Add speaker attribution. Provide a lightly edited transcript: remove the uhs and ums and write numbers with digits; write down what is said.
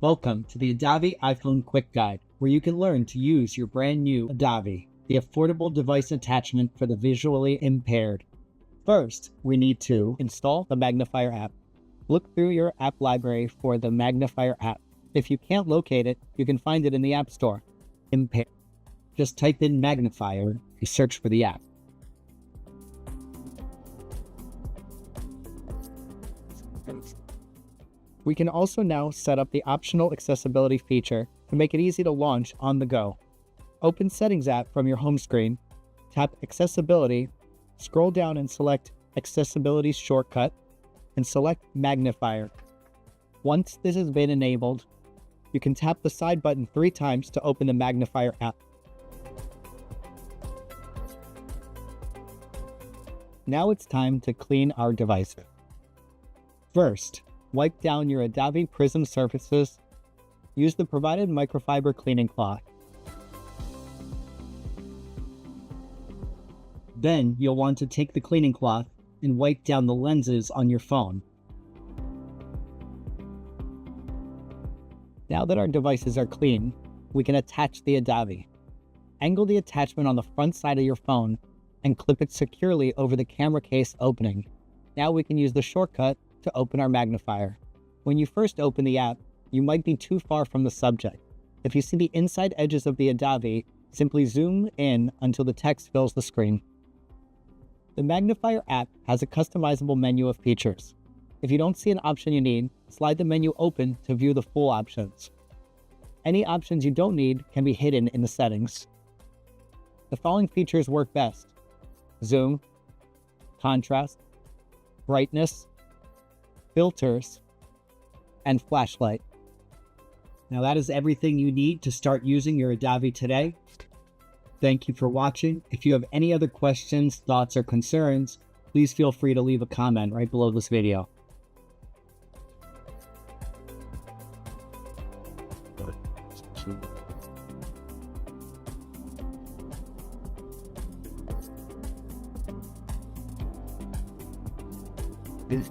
Speaker 1: Welcome to the ADAVI iPhone Quick Guide, where you can learn to use your brand new ADAVI, the affordable device attachment for the visually impaired. First, we need to install the Magnifier app. Look through your app library for the Magnifier app. If you can't locate it, you can find it in the App Store. Impaired. Just type in Magnifier and search for the app. We can also now set up the optional accessibility feature to make it easy to launch on the go. Open Settings app from your home screen, tap Accessibility, scroll down and select Accessibility shortcut, and select Magnifier. Once this has been enabled, you can tap the side button 3 times to open the Magnifier app. Now it's time to clean our devices. First, wipe down your ADAVI prism surfaces. Use the provided microfiber cleaning cloth. Then you'll want to take the cleaning cloth and wipe down the lenses on your phone. Now that our devices are clean, we can attach the ADAVI. Angle the attachment on the front side of your phone and clip it securely over the camera case opening. Now we can use the shortcut to open our magnifier. When you first open the app, you might be too far from the subject. If you see the inside edges of the ADAVI, simply zoom in until the text fills the screen. The Magnifier app has a customizable menu of features. If you don't see an option you need, slide the menu open to view the full options. Any options you don't need can be hidden in the settings. The following features work best: zoom, contrast, brightness, filters, and flashlight. Now that is everything you need to start using your ADAVI today. Thank you for watching. If you have any other questions, thoughts, or concerns, please feel free to leave a comment right below this video.
Speaker 2: This